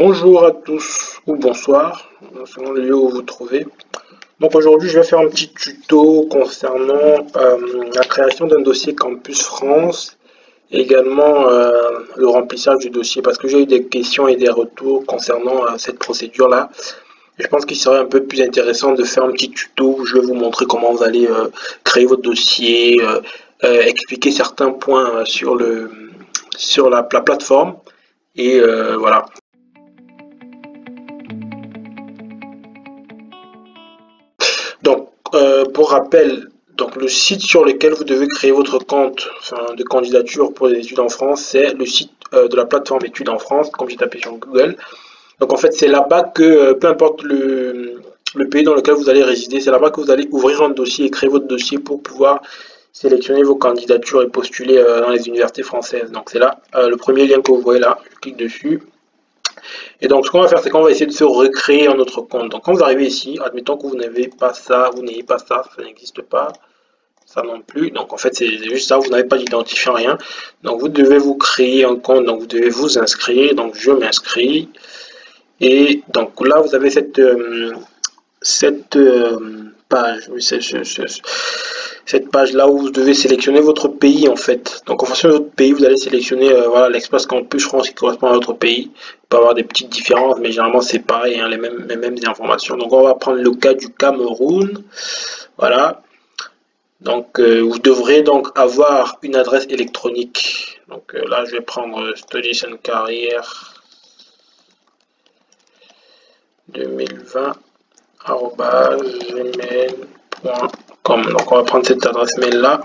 Bonjour à tous ou bonsoir, selon le lieu où vous vous trouvez. Donc aujourd'hui, je vais faire un petit tuto concernant la création d'un dossier Campus France et également le remplissage du dossier parce que j'ai eu des questions et des retours concernant cette procédure-là. Je pense qu'il serait un peu plus intéressant de faire un petit tuto où je vais vous montrer comment vous allez créer votre dossier, expliquer certains points sur la plateforme et voilà. Donc, pour rappel, donc le site sur lequel vous devez créer votre compte de candidature pour les études en France, c'est le site de la plateforme études en France, comme j'ai tapé sur Google. Donc en fait, c'est là-bas que, peu importe le pays dans lequel vous allez résider, c'est là-bas que vous allez ouvrir un dossier et créer votre dossier pour pouvoir sélectionner vos candidatures et postuler dans les universités françaises. Donc c'est là le premier lien que vous voyez là, je clique dessus. Et donc, ce qu'on va faire, c'est qu'on va essayer de se recréer un autre compte. Donc, quand vous arrivez ici, admettons que vous n'avez pas ça, vous n'ayez pas ça, ça n'existe pas, ça non plus. Donc, en fait, c'est juste ça, vous n'avez pas d'identifiant, rien. Donc, vous devez vous créer un compte, donc vous devez vous inscrire. Donc, je m'inscris. Et donc, là, vous avez cette page, oui, cette page là où vous devez sélectionner votre pays en fait. Donc en fonction de votre pays, vous allez sélectionner voilà, l'Express Campus France qui correspond à votre pays. Il peut y avoir des petites différences, mais généralement c'est pareil, hein, les mêmes informations. Donc on va prendre le cas du Cameroun. Voilà. Donc vous devrez donc avoir une adresse électronique. Donc là je vais prendre Studies and Career 2020 gmail.com. Donc on va prendre cette adresse mail là.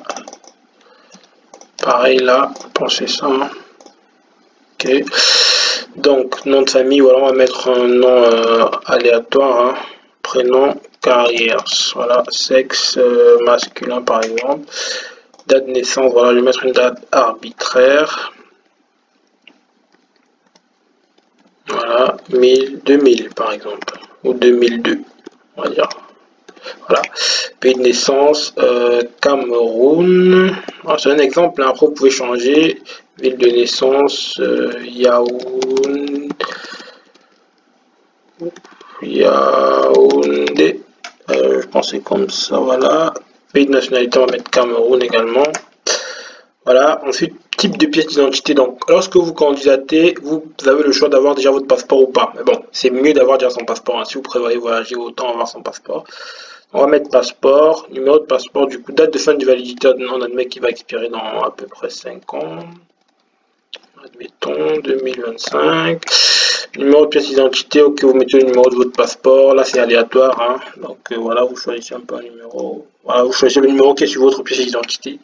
Pareil là, pensez ça. Ok. Donc nom de famille, voilà, on va mettre un nom aléatoire. Hein. Prénom, carrière, voilà, sexe masculin par exemple. Date de naissance, voilà, je vais mettre une date arbitraire. Voilà, 2000 par exemple, ou 2002, on va dire. Voilà, pays de naissance, Cameroun. C'est un exemple, hein. Après vous pouvez changer. Ville de naissance, Yaoundé. Je pensais comme ça, voilà. Pays de nationalité, on va mettre Cameroun également. Voilà, ensuite, type de pièce d'identité. Donc, lorsque vous candidatez, vous avez le choix d'avoir déjà votre passeport ou pas. Mais bon, c'est mieux d'avoir déjà son passeport. Hein. Si vous prévoyez voyager, autant avoir son passeport. On va mettre passeport, numéro de passeport, du coup, date de fin de validité, on admet qu'il va expirer dans à peu près 5 ans. Admettons, 2025. Numéro de pièce d'identité, ok, vous mettez le numéro de votre passeport. Là, c'est aléatoire. Hein. Donc, voilà, vous choisissez un peu un numéro. Voilà, vous choisissez le numéro qui est sur votre pièce d'identité.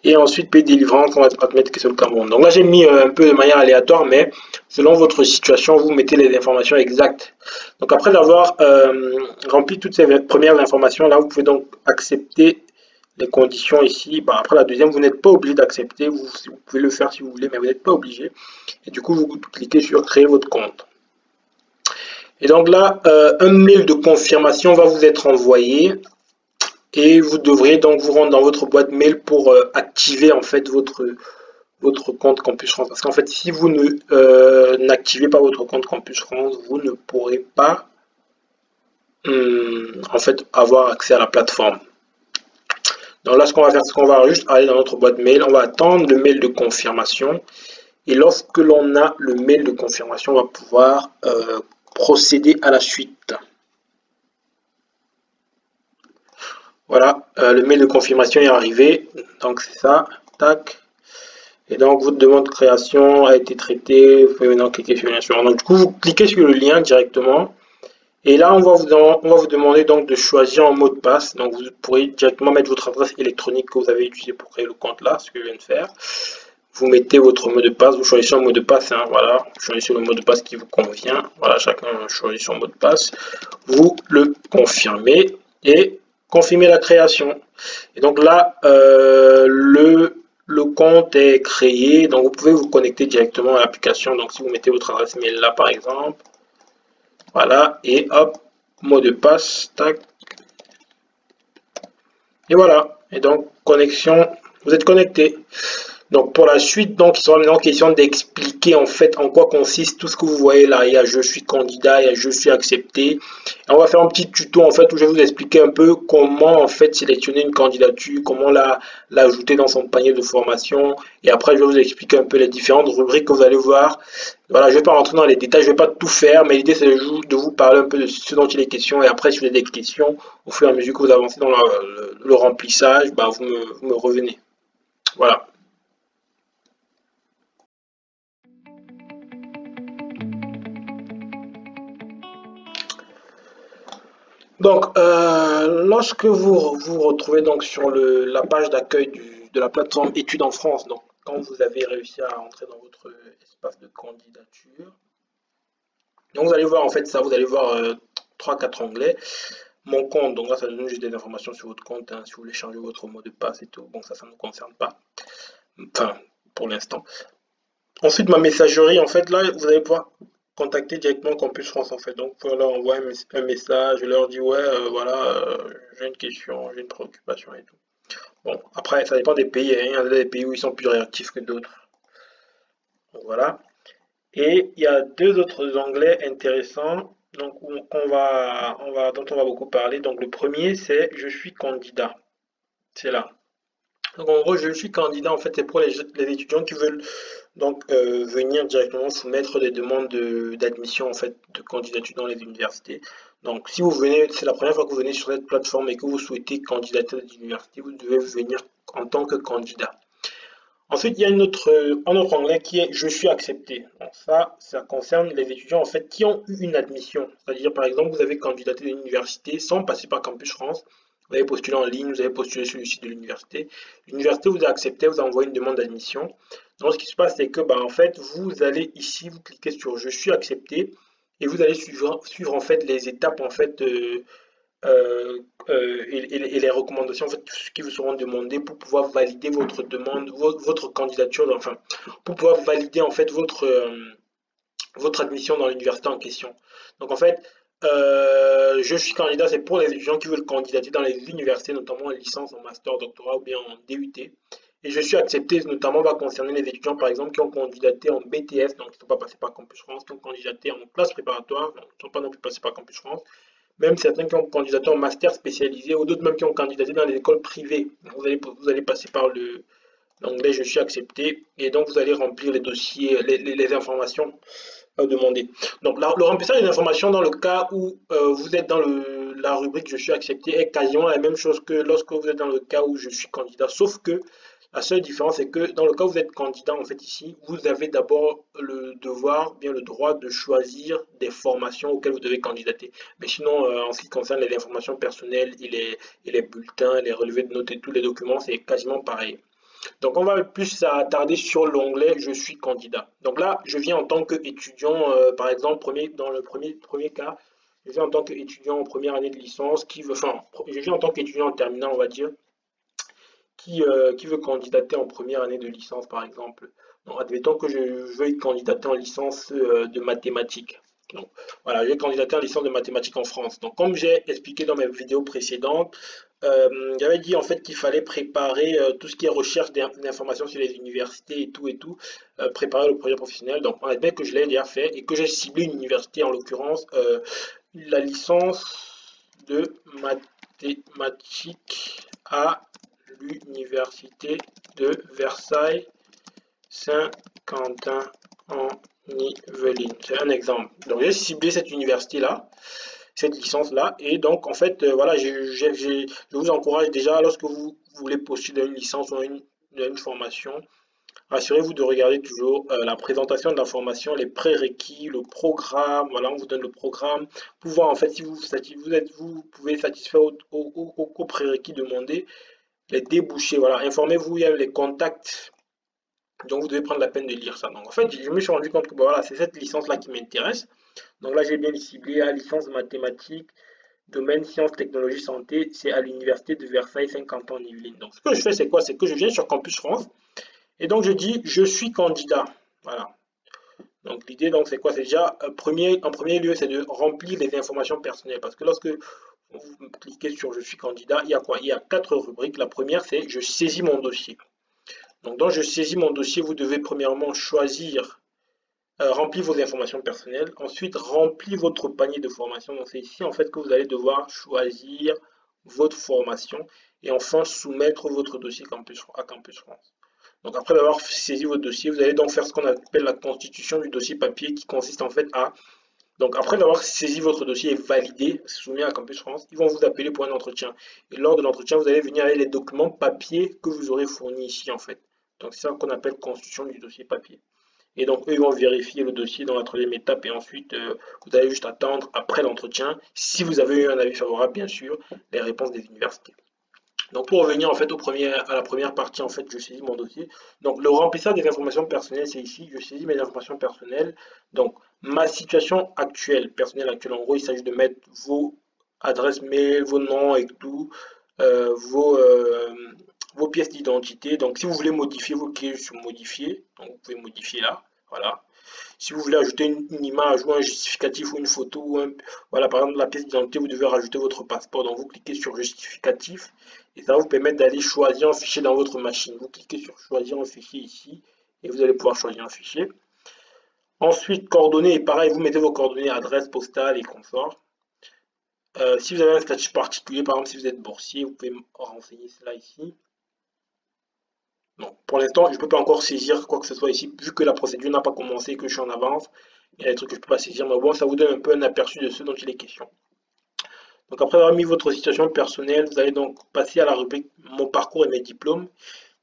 Et ensuite, pays de délivrance, on va admettre que c'est le Cameroun. Donc là, j'ai mis un peu de manière aléatoire, mais selon votre situation, vous mettez les informations exactes. Donc après avoir rempli toutes ces premières informations, là, vous pouvez donc accepter les conditions ici. Bah, après la deuxième, vous n'êtes pas obligé d'accepter. Vous pouvez le faire si vous voulez, mais vous n'êtes pas obligé. Et du coup, vous cliquez sur créer votre compte. Et donc là, un mail de confirmation va vous être envoyé. Et vous devrez donc vous rendre dans votre boîte mail pour activer en fait votre compte Campus France. Parce qu'en fait, si vous n'activez pas votre compte Campus France, vous ne pourrez pas en fait avoir accès à la plateforme. Donc là, ce qu'on va faire, c'est qu'on va juste aller dans notre boîte mail, on va attendre le mail de confirmation. Et lorsque l'on a le mail de confirmation, on va pouvoir procéder à la suite. Voilà, le mail de confirmation est arrivé. Donc c'est ça, tac. Et donc votre demande de création a été traitée. Vous pouvez maintenant cliquer sur le lien suivant. Donc du coup, vous cliquez sur le lien directement. Et là, on va vous demander donc de choisir un mot de passe. Donc vous pourrez directement mettre votre adresse électronique que vous avez utilisée pour créer le compte là, ce que je viens de faire. Vous mettez votre mot de passe, vous choisissez un mot de passe, hein, voilà, vous choisissez le mot de passe qui vous convient. Voilà, chacun choisit son mot de passe. Vous le confirmez et confirmez la création. Et donc là, le compte est créé, donc vous pouvez vous connecter directement à l'application. Donc si vous mettez votre adresse mail là par exemple, voilà, et hop, mot de passe, tac, et voilà. Et donc connexion, vous êtes connecté. Donc pour la suite, donc il sera maintenant question d'expliquer en fait en quoi consiste tout ce que vous voyez là. Il y a je suis candidat, il y a je suis accepté. Et on va faire un petit tuto en fait où je vais vous expliquer un peu comment en fait sélectionner une candidature, comment l'ajouter dans son panier de formation. Et après je vais vous expliquer un peu les différentes rubriques que vous allez voir. Voilà, je ne vais pas rentrer dans les détails, je ne vais pas tout faire, mais l'idée c'est de vous parler un peu de ce dont il est question. Et après si vous avez des questions, au fur et à mesure que vous avancez dans le remplissage, bah, vous me revenez. Voilà. Donc, lorsque vous vous retrouvez donc sur la page d'accueil de la plateforme Études en France, donc quand vous avez réussi à entrer dans votre espace de candidature, donc vous allez voir en fait ça, vous allez voir 3-4 onglets. Mon compte, donc là ça donne juste des informations sur votre compte, hein, si vous voulez changer votre mot de passe et tout. Bon, ça ne nous concerne pas, enfin pour l'instant. Ensuite, ma messagerie, en fait, là, vous allez pouvoir contacter directement Campus France, en fait. Donc, vous pouvez leur envoyer un message, je leur dis, ouais, voilà, j'ai une question, j'ai une préoccupation et tout. Bon, après, ça dépend des pays, hein. Il y a des pays où ils sont plus réactifs que d'autres. Donc, voilà. Et il y a deux autres onglets intéressants, donc, dont on va beaucoup parler. Donc, le premier, c'est Je suis candidat. C'est là. Donc, en gros, je suis candidat, en fait, c'est pour les étudiants qui veulent donc venir directement soumettre des demandes d'admission, en fait, de candidature dans les universités. Donc, si vous venez, c'est la première fois que vous venez sur cette plateforme et que vous souhaitez candidater à l'université, vous devez venir en tant que candidat. Ensuite, il y a un autre onglet qui est Je suis accepté. Donc ça concerne les étudiants en fait qui ont eu une admission. C'est-à-dire, par exemple, vous avez candidaté à l'université sans passer par Campus France. Vous avez postulé en ligne, vous avez postulé sur le site de l'université. L'université vous a accepté, vous a envoyé une demande d'admission. Donc, ce qui se passe, c'est que, bah, en fait, vous allez ici, vous cliquez sur Je suis accepté et vous allez suivre en fait les étapes en fait euh, et les recommandations en fait, qui vous seront demandées pour pouvoir valider votre demande, votre candidature, enfin, pour pouvoir valider en fait votre admission dans l'université en question. Donc en fait, je suis candidat, c'est pour les étudiants qui veulent candidater dans les universités, notamment en licence, en master, doctorat ou bien en DUT. Et je suis accepté, notamment va concerner les étudiants, par exemple, qui ont candidaté en BTS, donc qui ne sont pas passés par Campus France, qui ont candidaté en classe préparatoire, donc qui ne sont pas non plus passés par Campus France, même certains qui ont candidaté en master spécialisé, ou d'autres même qui ont candidaté dans les écoles privées. Donc, vous allez passer par l'onglet Je suis accepté, et donc vous allez remplir les dossiers, les informations demandées. Donc, le remplissage des informations dans le cas où vous êtes dans la rubrique Je suis accepté est quasiment la même chose que lorsque vous êtes dans le cas où je suis candidat, sauf que la seule différence est que dans le cas où vous êtes candidat, en fait ici, vous avez d'abord le devoir, bien le droit de choisir des formations auxquelles vous devez candidater. Mais sinon, en ce qui concerne les informations personnelles et les bulletins, les relevés de notes et tous les documents, c'est quasiment pareil. Donc, on va plus s'attarder sur l'onglet Je suis candidat. Donc là, je viens en tant qu'étudiant, par exemple, dans le premier cas, je viens en tant qu'étudiant en première année de licence, enfin, je viens en tant qu'étudiant en terminale, on va dire, qui veut candidater en première année de licence, par exemple. Donc, admettons que je veuille candidater en licence de mathématiques. Donc, voilà, je vais candidater en licence de mathématiques en France. Donc, comme j'ai expliqué dans mes vidéos précédentes, j'avais dit en fait qu'il fallait préparer tout ce qui est recherche d'informations sur les universités et tout, préparer le projet professionnel. Donc, on admet que je l'ai déjà fait et que j'ai ciblé une université, en l'occurrence, la licence de mathématiques à l'université de Versailles Saint-Quentin en Yvelines. C'est un exemple. Donc j'ai ciblé cette université-là, cette licence-là, et donc en fait, voilà, je vous encourage déjà, lorsque vous voulez postuler une licence ou une formation, assurez-vous de regarder toujours la présentation de l'information, les prérequis, le programme. Voilà, on vous donne le programme pour voir en fait si vous pouvez satisfaire aux prérequis demandés, les débouchés. Voilà, informez-vous, il y a les contacts. Donc vous devez prendre la peine de lire ça. Donc en fait, je me suis rendu compte que bah, voilà, c'est cette licence-là qui m'intéresse. Donc là, j'ai bien ciblé la licence mathématiques, domaine sciences, technologies, santé. C'est à l'université de Versailles, Saint-Quentin-en-Yvelines. Donc ce que je fais, c'est quoi? C'est que je viens sur Campus France. Et donc je dis, je suis candidat. Voilà. Donc l'idée, donc, c'est quoi? C'est déjà, en premier lieu, c'est de remplir les informations personnelles. Parce que lorsque vous cliquez sur je suis candidat, il y a quoi? Il y a 4 rubriques. La première, c'est je saisis mon dossier. Donc, dans je saisis mon dossier, vous devez premièrement choisir, remplir vos informations personnelles. Ensuite, remplir votre panier de formation. Donc, c'est ici en fait que vous allez devoir choisir votre formation et enfin soumettre votre dossier à Campus France. Donc, après avoir saisi votre dossier, vous allez donc faire ce qu'on appelle la constitution du dossier papier qui consiste en fait à donc, après avoir saisi votre dossier et validé, soumis à Campus France, ils vont vous appeler pour un entretien. Et lors de l'entretien, vous allez venir avec les documents papier que vous aurez fournis ici, en fait. Donc, c'est ça qu'on appelle constitution du dossier papier. Et donc, eux, ils vont vérifier le dossier dans la troisième étape. Et ensuite, vous allez juste attendre, après l'entretien, si vous avez eu un avis favorable, bien sûr, les réponses des universités. Donc pour revenir en fait à la première partie, en fait, je saisis mon dossier. Donc le remplissage des informations personnelles, c'est ici, je saisis mes informations personnelles. Donc ma situation actuelle, personnelle actuelle, en gros, il s'agit de mettre vos adresses mail, vos noms et tout, euh, vos, euh, vos pièces d'identité. Donc si vous voulez modifier, vous cliquez sur modifier. Donc vous pouvez modifier là, voilà. Si vous voulez ajouter une image ou un justificatif ou une photo, voilà, par exemple la pièce d'identité, vous devez rajouter votre passeport. Donc vous cliquez sur justificatif et ça va vous permettre d'aller choisir un fichier dans votre machine. Vous cliquez sur choisir un fichier ici et vous allez pouvoir choisir un fichier. Ensuite, coordonnées, et pareil, vous mettez vos coordonnées, adresse postale et consorts. Si vous avez un statut particulier, par exemple si vous êtes boursier, vous pouvez renseigner cela ici. Donc, pour l'instant, je ne peux pas encore saisir quoi que ce soit ici, vu que la procédure n'a pas commencé et que je suis en avance. Il y a des trucs que je ne peux pas saisir, mais bon, ça vous donne un peu un aperçu de ce dont il est question. Donc, après avoir mis votre situation personnelle, vous allez donc passer à la rubrique Mon parcours et mes diplômes.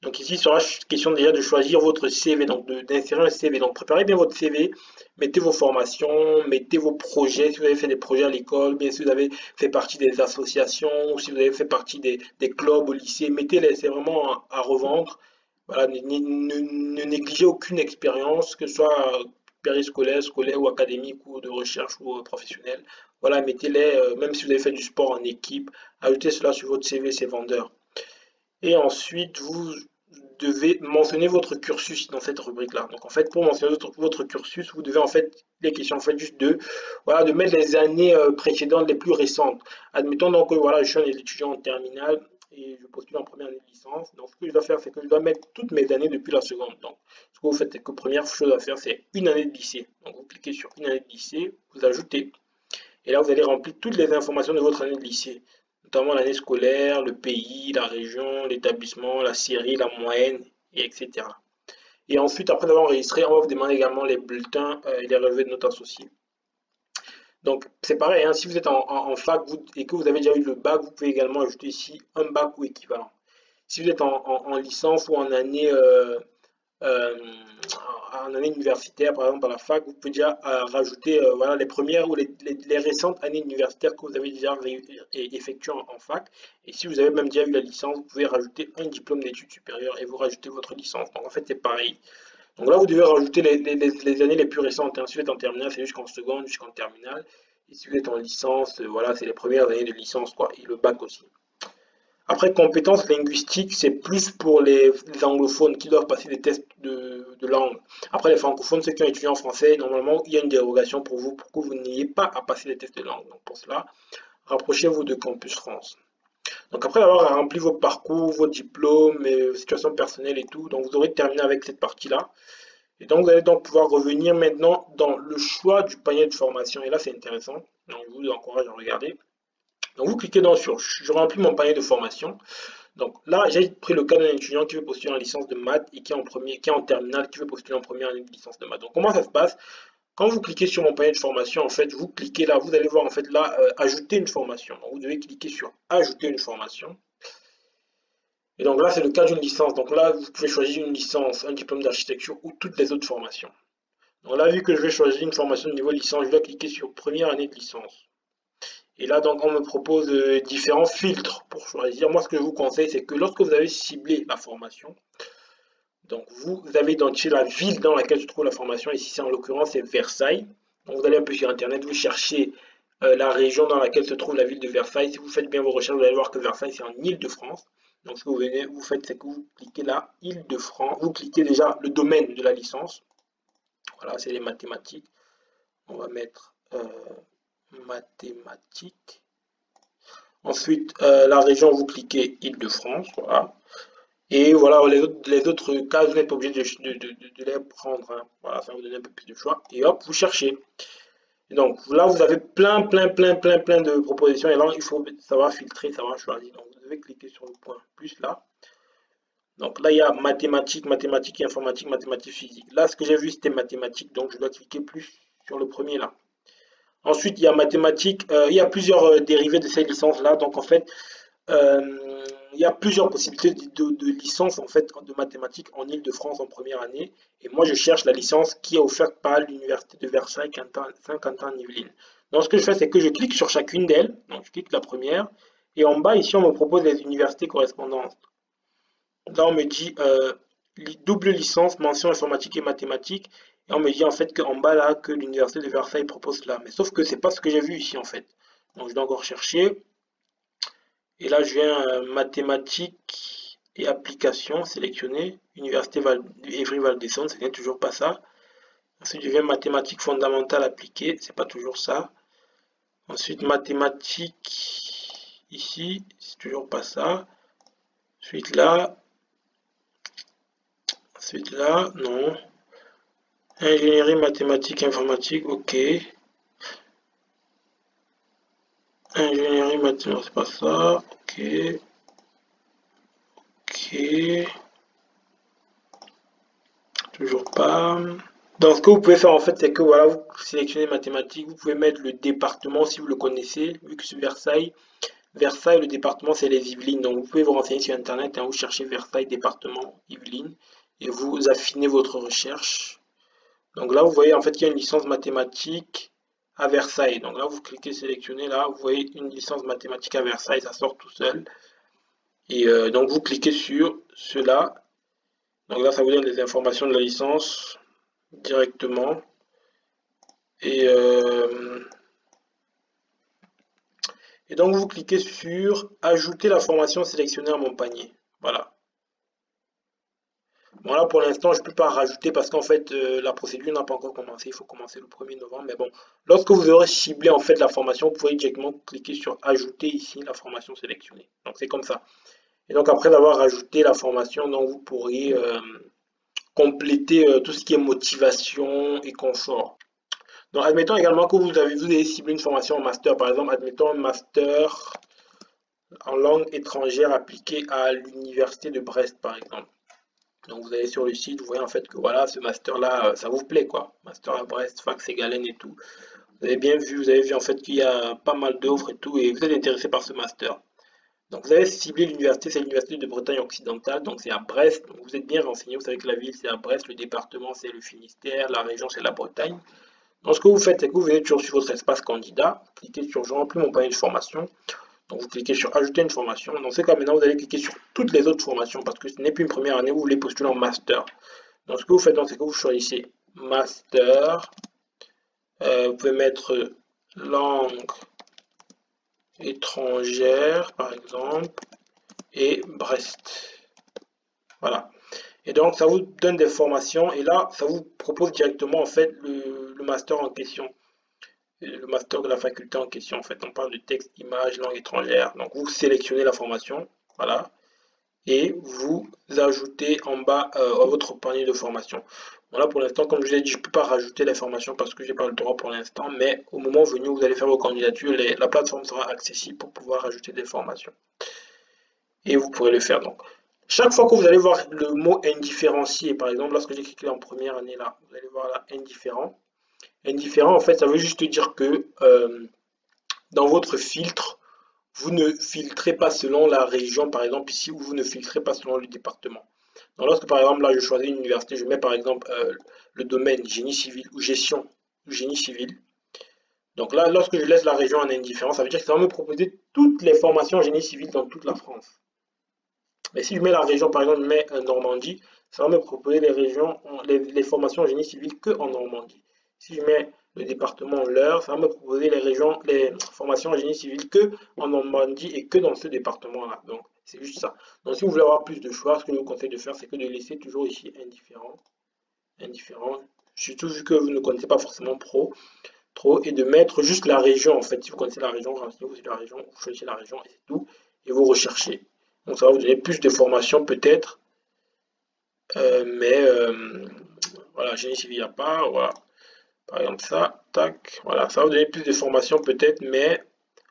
Donc, ici, il sera question déjà de choisir votre CV, donc d'insérer un CV. Donc, préparez bien votre CV, mettez vos formations, mettez vos projets, si vous avez fait des projets à l'école, bien si vous avez fait partie des associations, ou si vous avez fait partie des clubs au lycée, mettez-les, c'est vraiment à revendre. Voilà, ne négligez aucune expérience, que ce soit périscolaire, scolaire ou académique ou de recherche ou professionnelle. Voilà, mettez-les, même si vous avez fait du sport en équipe, ajoutez cela sur votre CV, c'est vendeur. Et ensuite, vous devez mentionner votre cursus dans cette rubrique-là. Donc en fait, pour mentionner votre cursus, vous devez en fait, les questions en fait juste voilà, de mettre les années précédentes les plus récentes. Admettons donc que voilà, je suis un étudiant en terminale et je postule en première année de licence. Donc ce que je dois faire, c'est que je dois mettre toutes mes années depuis la seconde. Donc ce que vous faites, c'est que première chose à faire, c'est une année de lycée. Donc vous cliquez sur une année de lycée, vous ajoutez. Et là, vous allez remplir toutes les informations de votre année de lycée, notamment l'année scolaire, le pays, la région, l'établissement, la série, la moyenne, et etc. Et ensuite, après avoir enregistré, on va vous demander également les bulletins et les relevés de notes associés. Donc, c'est pareil, hein, si vous êtes en fac et que vous avez déjà eu le bac, vous pouvez également ajouter ici un bac ou équivalent. Si vous êtes en licence ou euh, en année universitaire, par exemple à la fac, vous pouvez déjà rajouter voilà, les premières ou les récentes années universitaires que vous avez déjà effectuées en fac. Et si vous avez même déjà eu la licence, vous pouvez rajouter un diplôme d'études supérieures et vous rajoutez votre licence. Donc en fait, c'est pareil. Donc là, vous devez rajouter les années les plus récentes. Si vous êtes en terminale, c'est jusqu'en seconde, jusqu'en terminale. Et si vous êtes en licence, voilà, c'est les premières années de licence, quoi. Et le bac aussi. Après, compétences linguistiques, c'est plus pour les anglophones qui doivent passer des tests de langue. Après, les francophones, ceux qui ont étudié en français, normalement, il y a une dérogation pour vous pour que vous n'ayez pas à passer les tests de langue. Donc, pour cela, rapprochez-vous de Campus France. Donc, après avoir rempli vos parcours, vos diplômes, situations personnelles et tout, donc vous aurez terminé avec cette partie-là. Et donc, vous allez donc pouvoir revenir maintenant dans le choix du panier de formation. Et là, c'est intéressant. Donc, je vous encourage à regarder. Donc, vous cliquez sur je remplis mon panier de formation. Donc là, j'ai pris le cas d'un étudiant qui veut postuler en licence de maths et qui est en terminale, qui veut postuler en première année de licence de maths. Donc comment ça se passe? Quand vous cliquez sur mon panier de formation, en fait, vous cliquez là, vous allez voir en fait là, ajouter une formation. Donc vous devez cliquer sur ajouter une formation. Et donc là, c'est le cas d'une licence. Donc là, vous pouvez choisir une licence, un diplôme d'architecture ou toutes les autres formations. Donc là, vu que je vais choisir une formation de niveau licence, je vais cliquer sur première année de licence. Et là, donc, on me propose différents filtres pour choisir. Moi, ce que je vous conseille, c'est que lorsque vous avez ciblé la formation, donc vous avez identifié la ville dans laquelle se trouve la formation. Ici, c'est en l'occurrence, c'est Versailles. Donc, vous allez un peu sur Internet, vous cherchez la région dans laquelle se trouve la ville de Versailles. Si vous faites bien vos recherches, vous allez voir que Versailles, c'est en Île-de-France. Donc, ce que vous faites, c'est que vous cliquez là, Île-de-France. Vous cliquez déjà le domaine de la licence. Voilà, c'est les mathématiques. On va mettre mathématiques. Ensuite, la région, vous cliquez Île-de-France, voilà. Et voilà, les autres cas, vous n'êtes pas obligé de les prendre, hein. Voilà, ça va vous donner un peu plus de choix. Et hop, vous cherchez. Et donc là, vous avez plein de propositions. Et là, il faut savoir filtrer, savoir choisir. Donc vous devez cliquer sur le point plus là. Donc là, il y a mathématiques, mathématiques et informatique, mathématiques, physique. Là, ce que j'ai vu, c'était mathématiques. Donc je dois cliquer plus sur le premier là. Ensuite, il y a mathématiques. Il y a plusieurs dérivés de ces licences-là. Donc en fait, il y a plusieurs possibilités de licence en fait de mathématiques en Île-de-France en première année. Et moi, je cherche la licence qui est offerte par l'Université de Versailles, Saint-Quentin-Yvelines. Donc, ce que je fais, c'est que je clique sur chacune d'elles. Donc, je clique la première. Et en bas, ici, on me propose les universités correspondantes. Là, on me dit double licence, mention informatique et mathématiques. Et on me dit en fait qu'en bas, là, que l'Université de Versailles propose cela. Mais sauf que c'est pas ce que j'ai vu ici, en fait. Donc, je dois encore chercher. Et là, je viens mathématiques et applications sélectionner. Université Évry-Val d'Essonne, ce n'est toujours pas ça. Ensuite, je viens mathématiques fondamentales appliquées, c'est pas toujours ça. Ensuite, mathématiques ici, c'est toujours pas ça. Ensuite là, non. Ingénierie mathématiques informatique, ok. Ingénierie mathématiques, c'est pas ça, ok. Ok, toujours pas. Donc, ce que vous pouvez faire en fait, c'est que voilà, vous sélectionnez mathématiques, vous pouvez mettre le département si vous le connaissez, vu que c'est Versailles. Versailles, le département, c'est les Yvelines. Donc, vous pouvez vous renseigner sur Internet, hein, vous cherchez Versailles, département, Yvelines, et vous affinez votre recherche. Donc là, vous voyez en fait qu'il y a une licence mathématique à Versailles. Donc là, vous cliquez sélectionner, là, vous voyez une licence mathématique à Versailles, ça sort tout seul. Et donc, vous cliquez sur cela. Donc là, ça vous donne les informations de la licence directement. Et, donc, vous cliquez sur ajouter la formation sélectionnée à mon panier. Voilà. Bon, là, pour l'instant, je ne peux pas rajouter parce qu'en fait, la procédure n'a pas encore commencé. Il faut commencer le 1er novembre. Mais bon, lorsque vous aurez ciblé en fait la formation, vous pouvez directement cliquer sur ajouter ici la formation sélectionnée. Donc, c'est comme ça. Et donc, après avoir ajouté la formation, donc, vous pourrez compléter tout ce qui est motivation et confort. Donc, admettons également que vous avez ciblé une formation en master. Par exemple, admettons un master en langue étrangère appliquée à l'université de Brest, par exemple. Donc vous allez sur le site, vous voyez en fait que voilà, ce master-là, ça vous plaît quoi. Master à Brest, Fac Ségalène et tout. Vous avez bien vu, vous avez vu en fait qu'il y a pas mal d'offres et tout, et vous êtes intéressé par ce master. Donc vous avez ciblé l'université, c'est l'université de Bretagne occidentale, donc c'est à Brest. Donc vous êtes bien renseigné, vous savez que la ville c'est à Brest, le département c'est le Finistère, la région c'est la Bretagne. Donc ce que vous faites, c'est que vous venez toujours sur votre espace candidat, cliquez sur je remplis mon panier de formation. Donc vous cliquez sur ajouter une formation. Dans ce cas, maintenant, vous allez cliquer sur toutes les autres formations parce que ce n'est plus une première année, vous voulez postuler en master. Donc ce que vous faites, c'est que vous choisissez master. Vous pouvez mettre langue étrangère, par exemple, et Brest. Voilà. Et donc, ça vous donne des formations et là, ça vous propose directement en fait le master en question. Le master de la faculté en question. En fait, on parle de texte, image, langue étrangère. Donc, vous sélectionnez la formation, voilà, et vous ajoutez en bas votre panier de formation. Voilà, pour l'instant, comme je vous ai dit, je ne peux pas rajouter les formations parce que je n'ai pas le droit pour l'instant, mais au moment venu où vous allez faire vos candidatures, la plateforme sera accessible pour pouvoir ajouter des formations. Et vous pourrez le faire. Donc, chaque fois que vous allez voir le mot indifférencié, par exemple, lorsque j'ai cliqué en première année là, vous allez voir là, indifférent. Indifférent, en fait, ça veut juste dire que dans votre filtre, vous ne filtrez pas selon la région, par exemple ici, ou vous ne filtrez pas selon le département. Donc lorsque par exemple là je choisis une université, je mets par exemple le domaine génie civil ou gestion du génie civil. Donc là, lorsque je laisse la région en indifférent, ça veut dire que ça va me proposer toutes les formations en génie civil dans toute la France. Mais si je mets la région, par exemple, je mets Normandie, ça va me proposer les régions, les formations en génie civil que en Normandie. Si je mets le département l'Eure, ça va me proposer les formations en génie civil que en Normandie et que dans ce département-là. Donc, c'est juste ça. Donc, si vous voulez avoir plus de choix, ce que je vous conseille de faire, c'est que de laisser toujours ici indifférent. Indifférent. Surtout vu que vous ne connaissez pas forcément trop, et de mettre juste la région. En fait, si vous connaissez la région, renseignez-vous sur la région, vous choisissez la région et c'est tout, et vous recherchez. Donc ça va vous donner plus de formations peut-être Voilà, génie civil, il n'y a pas. Voilà. Par exemple, ça, tac. Voilà, ça va vous donner plus de formation peut-être, mais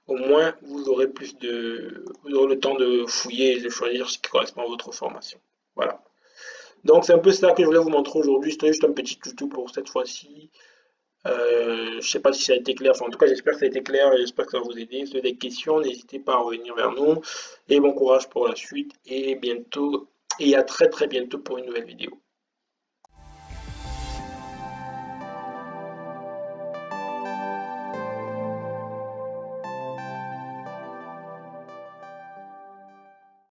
au moins vous aurez vous aurez le temps de fouiller et de choisir ce qui correspond à votre formation. Voilà. Donc c'est un peu ça que je voulais vous montrer aujourd'hui. C'était juste un petit tuto pour cette fois-ci. Je sais pas si ça a été clair. Enfin, en tout cas, j'espère que ça a été clair et j'espère que ça va vous aider. Si vous avez des questions, n'hésitez pas à revenir vers nous. Et bon courage pour la suite. Et bientôt, et à très très bientôt pour une nouvelle vidéo.